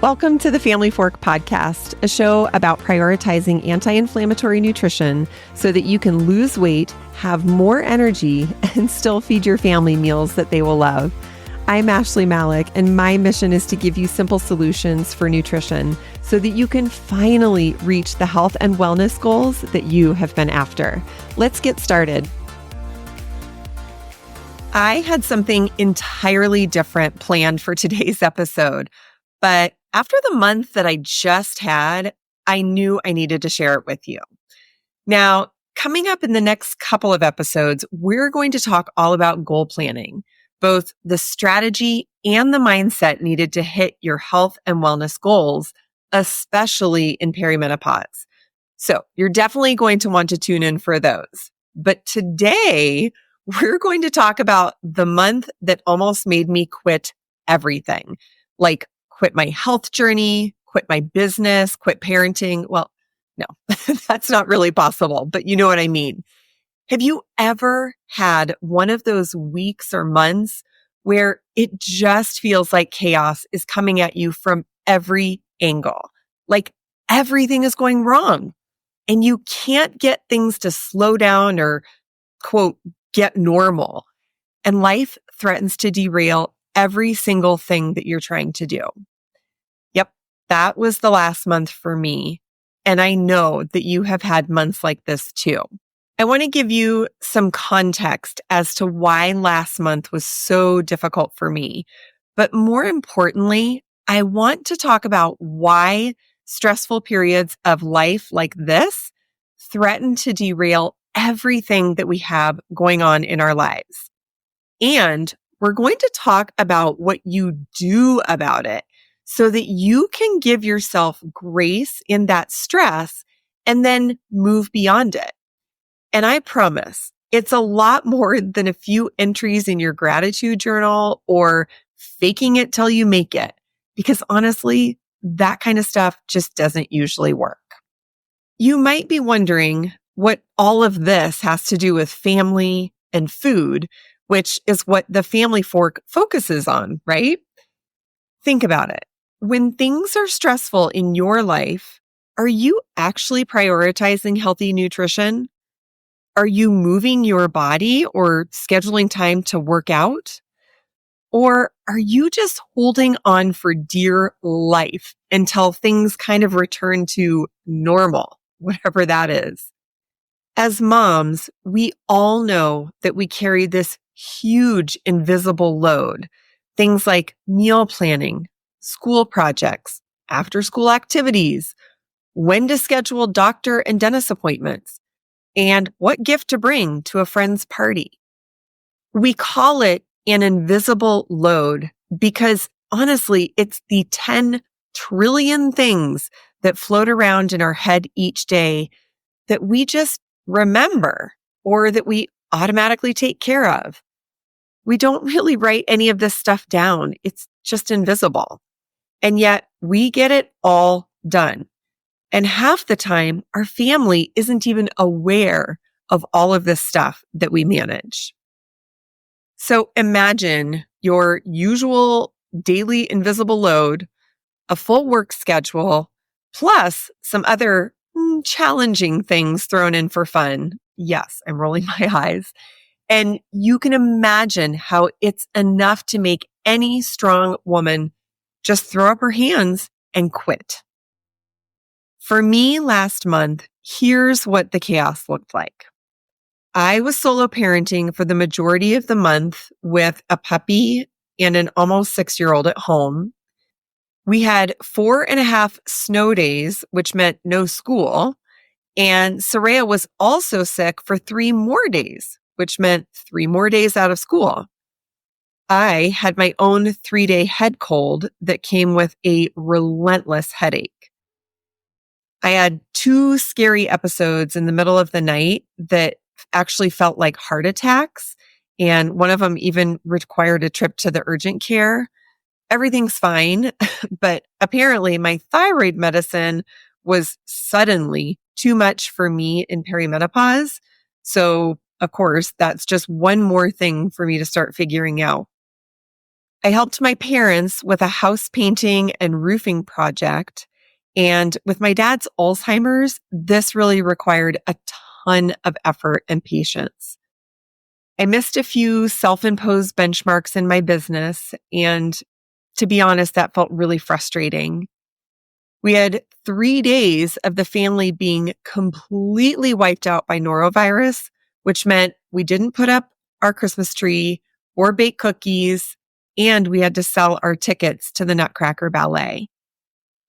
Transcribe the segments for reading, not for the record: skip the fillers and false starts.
Welcome to the Family Fork Podcast, a show about prioritizing anti-inflammatory nutrition so that you can lose weight, have more energy, and still feed your family meals that they will love. I'm Ashley Malik, and my mission is to give you simple solutions for nutrition so that you can finally reach the health and wellness goals that you have been after. Let's get started. I had something entirely different planned for today's episode, but after the month that I just had, I knew I needed to share it with you. Now, coming up in the next couple of episodes, we're going to talk all about goal planning, both the strategy and the mindset needed to hit your health and wellness goals, especially in perimenopause. So you're definitely going to want to tune in for those. But today, we're going to talk about the month that almost made me quit everything, like quit my health journey, quit my business, quit parenting. Well, no, that's not really possible, but you know what I mean. Have you ever had one of those weeks or months where it just feels like chaos is coming at you from every angle? Like everything is going wrong and you can't get things to slow down or, quote, get normal. And life threatens to derail every single thing that you're trying to do. Yep, that was the last month for me. And I know that you have had months like this too. I want to give you some context as to why last month was so difficult for me. But more importantly, I want to talk about why stressful periods of life like this threaten to derail everything that we have going on in our lives. And we're going to talk about what you do about it so that you can give yourself grace in that stress and then move beyond it. And I promise it's a lot more than a few entries in your gratitude journal or faking it till you make it. Because honestly, that kind of stuff just doesn't usually work. You might be wondering what all of this has to do with family and food, which is what the Family Fork focuses on, right? Think about it. When things are stressful in your life, are you actually prioritizing healthy nutrition? Are you moving your body or scheduling time to work out? Or are you just holding on for dear life until things kind of return to normal, whatever that is? As moms, we all know that we carry this huge invisible load. Things like meal planning, school projects, after school activities, when to schedule doctor and dentist appointments, and what gift to bring to a friend's party. We call it an invisible load because honestly, it's the 10 trillion things that float around in our head each day that we just remember or that we automatically take care of. We don't really write any of this stuff down. It's just invisible. And yet we get it all done. And half the time, our family isn't even aware of all of this stuff that we manage. So imagine your usual daily invisible load, a full work schedule, plus some other challenging things thrown in for fun. Yes, I'm rolling my eyes. And you can imagine how it's enough to make any strong woman just throw up her hands and quit. For me last month, here's what the chaos looked like. I was solo parenting for the majority of the month with a puppy and an almost 6-year-old at home. We had 4.5 snow days, which meant no school. And Soraya was also sick for 3 more days, which meant 3 more days out of school. I had my own 3-day head cold that came with a relentless headache. I had 2 scary episodes in the middle of the night that actually felt like heart attacks. And one of them even required a trip to the urgent care. Everything's fine, but apparently my thyroid medicine was suddenly too much for me in perimenopause. So, of course, that's just one more thing for me to start figuring out. I helped my parents with a house painting and roofing project. And with my dad's Alzheimer's, this really required a ton of effort and patience. I missed a few self-imposed benchmarks in my business. And to be honest, that felt really frustrating. We had 3 days of the family being completely wiped out by norovirus, which meant we didn't put up our Christmas tree or bake cookies, and we had to sell our tickets to the Nutcracker Ballet.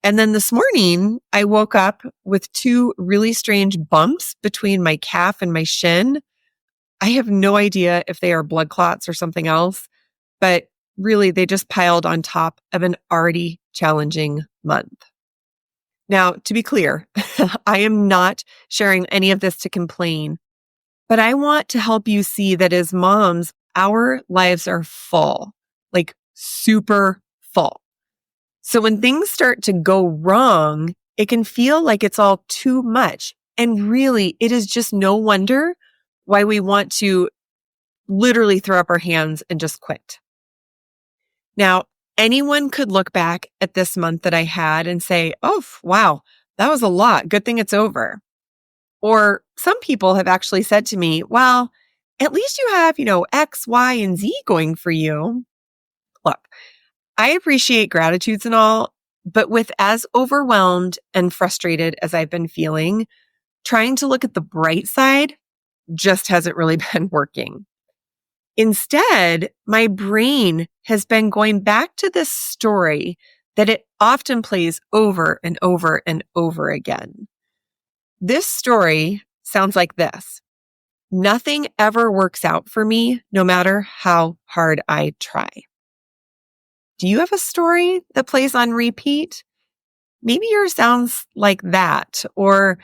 And then this morning, I woke up with 2 really strange bumps between my calf and my shin. I have no idea if they are blood clots or something else, but really they just piled on top of an already challenging month. Now, to be clear, I am not sharing any of this to complain, but I want to help you see that as moms, our lives are full, like super full. So when things start to go wrong, it can feel like it's all too much. And really, it is just no wonder why we want to literally throw up our hands and just quit. Now, anyone could look back at this month that I had and say, oh, wow, that was a lot. Good thing it's over. Or some people have actually said to me, well, at least you have, X, Y, and Z going for you. Look, I appreciate gratitudes and all, but with as overwhelmed and frustrated as I've been feeling, trying to look at the bright side just hasn't really been working. Instead, my brain has been going back to this story that it often plays over and over and over again. This story sounds like this. Nothing ever works out for me, no matter how hard I try. Do you have a story that plays on repeat? Maybe yours sounds like that, or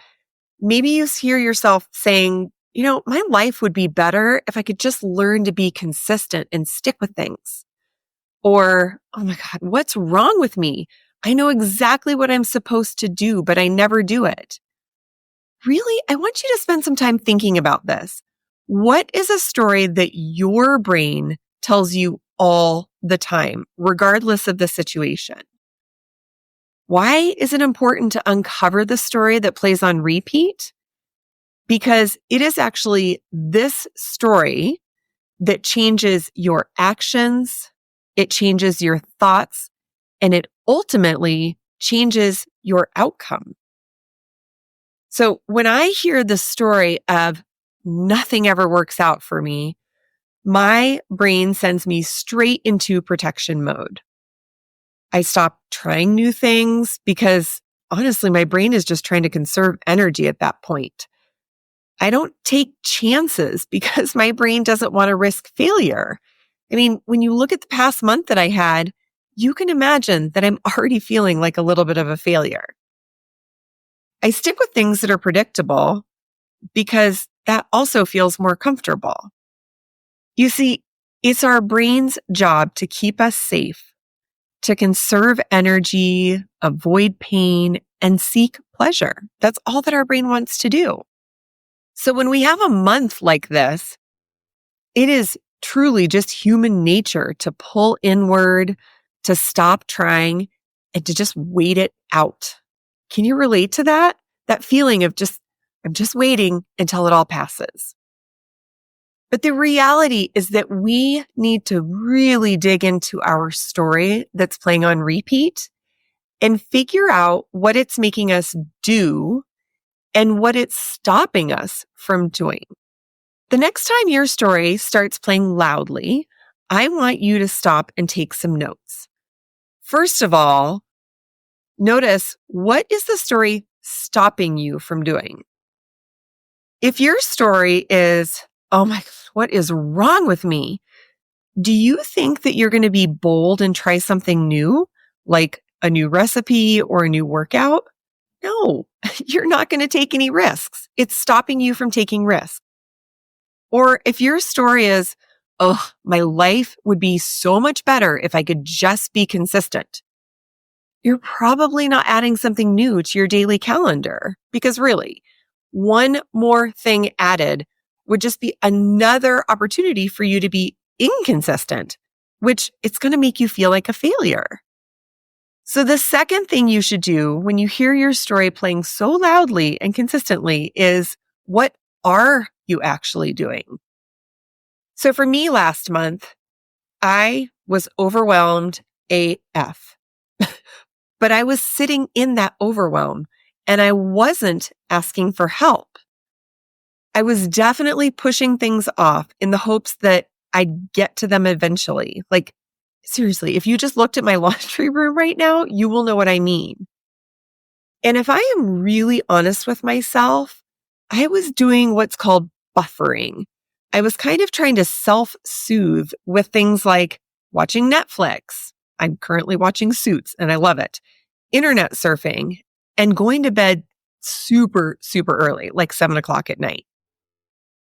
maybe you hear yourself saying, my life would be better if I could just learn to be consistent and stick with things. Or, oh my God, what's wrong with me? I know exactly what I'm supposed to do, but I never do it. Really, I want you to spend some time thinking about this. What is a story that your brain tells you all the time, regardless of the situation? Why is it important to uncover the story that plays on repeat? Because it is actually this story that changes your actions, it changes your thoughts, and it ultimately changes your outcome. So when I hear the story of nothing ever works out for me, my brain sends me straight into protection mode. I stop trying new things because honestly, my brain is just trying to conserve energy at that point. I don't take chances because my brain doesn't want to risk failure. I mean, when you look at the past month that I had, you can imagine that I'm already feeling like a little bit of a failure. I stick with things that are predictable because that also feels more comfortable. You see, it's our brain's job to keep us safe, to conserve energy, avoid pain, and seek pleasure. That's all that our brain wants to do. So when we have a month like this, it is truly just human nature to pull inward, to stop trying, and to just wait it out. Can you relate to that? That feeling of I'm just waiting until it all passes. But the reality is that we need to really dig into our story that's playing on repeat and figure out what it's making us do and what it's stopping us from doing. The next time your story starts playing loudly, I want you to stop and take some notes. First of all, notice, what is the story stopping you from doing? If your story is, oh my God, what is wrong with me? Do you think that you're going to be bold and try something new, like a new recipe or a new workout? No, you're not going to take any risks. It's stopping you from taking risks. Or if your story is, oh, my life would be so much better if I could just be consistent, you're probably not adding something new to your daily calendar, because really, one more thing added would just be another opportunity for you to be inconsistent, which it's going to make you feel like a failure. So the second thing you should do when you hear your story playing so loudly and consistently is, what are you actually doing? So for me last month, I was overwhelmed AF, but I was sitting in that overwhelm and I wasn't asking for help. I was definitely pushing things off in the hopes that I'd get to them eventually. Like, seriously, if you just looked at my laundry room right now, you will know what I mean. And if I am really honest with myself, I was doing what's called buffering. I was kind of trying to self-soothe with things like watching Netflix. I'm currently watching Suits and I love it. Internet surfing and going to bed super, super early, like 7:00 at night.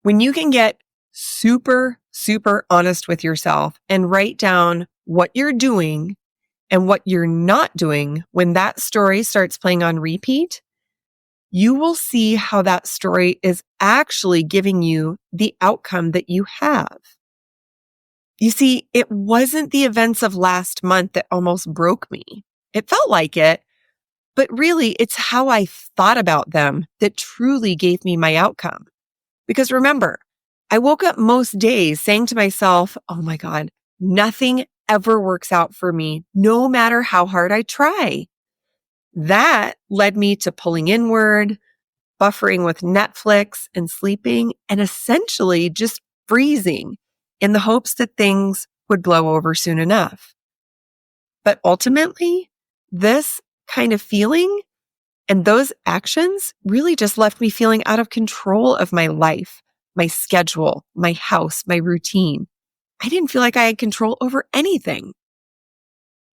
When you can get super, super honest with yourself and write down what you're doing and what you're not doing when that story starts playing on repeat, you will see how that story is actually giving you the outcome that you have. You see, it wasn't the events of last month that almost broke me. It felt like it, but really it's how I thought about them that truly gave me my outcome. Because remember, I woke up most days saying to myself, oh my God, nothing ever works out for me, no matter how hard I try. That led me to pulling inward, buffering with Netflix and sleeping, and essentially just freezing in the hopes that things would blow over soon enough. But ultimately, this kind of feeling and those actions really just left me feeling out of control of my life, my schedule, my house, my routine. I didn't feel like I had control over anything.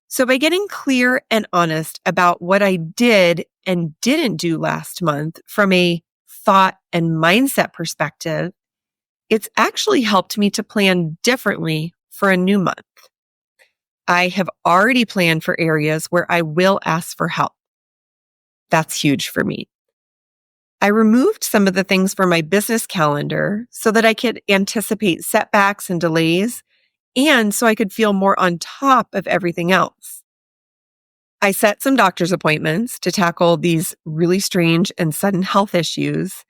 So by getting clear and honest about what I did and didn't do last month from a thought and mindset perspective, it's actually helped me to plan differently for a new month. I have already planned for areas where I will ask for help. That's huge for me. I removed some of the things from my business calendar so that I could anticipate setbacks and delays, and so I could feel more on top of everything else. I set some doctor's appointments to tackle these really strange and sudden health issues,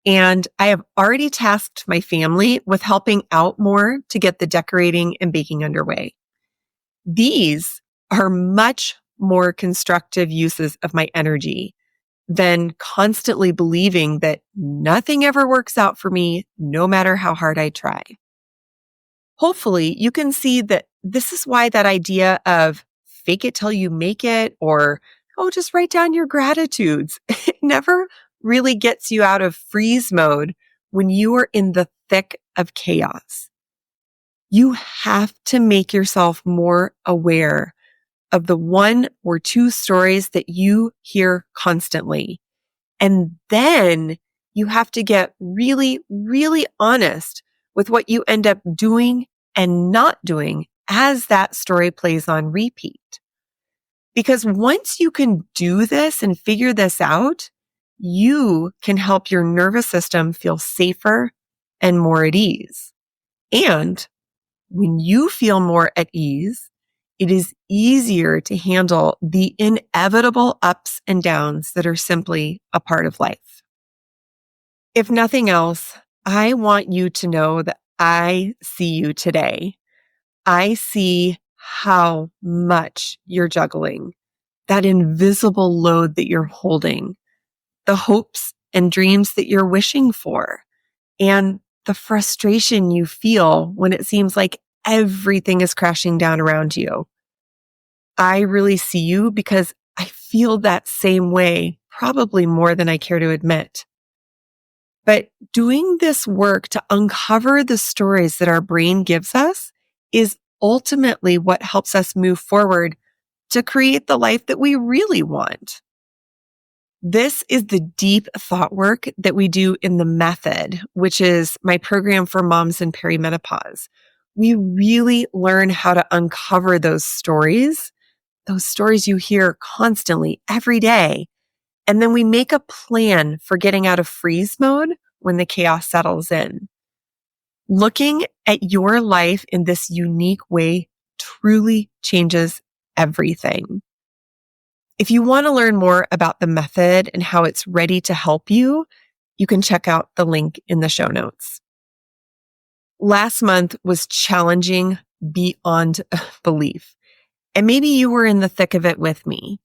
and I have already tasked my family with helping out more to get the decorating and baking underway. These are much more constructive uses of my energy than constantly believing that nothing ever works out for me, no matter how hard I try. Hopefully, you can see that this is why that idea of fake it till you make it, or, oh, just write down your gratitudes, it never really gets you out of freeze mode when you are in the thick of chaos. You have to make yourself more aware of the one or two stories that you hear constantly. And then you have to get really, really honest with what you end up doing and not doing as that story plays on repeat. Because once you can do this and figure this out, you can help your nervous system feel safer and more at ease. And when you feel more at ease, it is easier to handle the inevitable ups and downs that are simply a part of life. If nothing else, I want you to know that I see you today. I see how much you're juggling, that invisible load that you're holding, the hopes and dreams that you're wishing for, and the frustration you feel when it seems like everything is crashing down around you. I really see you because I feel that same way, probably more than I care to admit. But doing this work to uncover the stories that our brain gives us is ultimately what helps us move forward to create the life that we really want. This is the deep thought work that we do in the Method, which is my program for moms in perimenopause. We really learn how to uncover those stories you hear constantly every day. And then we make a plan for getting out of freeze mode when the chaos settles in. Looking at your life in this unique way truly changes everything. If you want to learn more about the method and how it's ready to help you, you can check out the link in the show notes. Last month was challenging beyond belief, and maybe you were in the thick of it with me.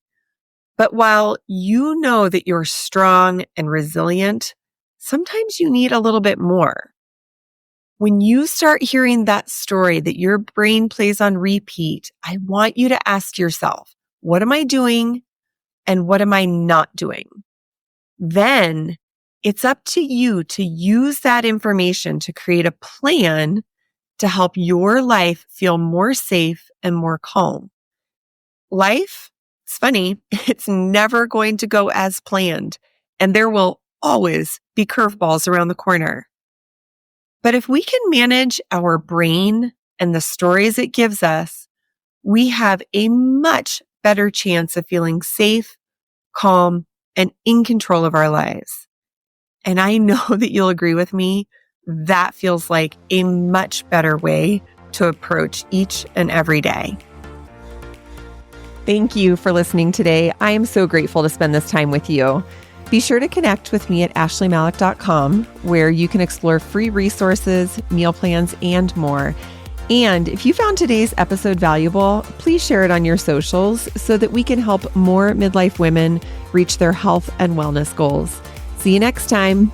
But while you know that you're strong and resilient, sometimes you need a little bit more. When you start hearing that story that your brain plays on repeat, I want you to ask yourself, what am I doing and what am I not doing? Then it's up to you to use that information to create a plan to help your life feel more safe and more calm. Life, it's funny, it's never going to go as planned, and there will always be curveballs around the corner. But if we can manage our brain and the stories it gives us, we have a much better chance of feeling safe, calm, and in control of our lives. And I know that you'll agree with me, that feels like a much better way to approach each and every day. Thank you for listening today. I am so grateful to spend this time with you. Be sure to connect with me at ashleymalek.com, where you can explore free resources, meal plans, and more. And if you found today's episode valuable, please share it on your socials so that we can help more midlife women reach their health and wellness goals. See you next time.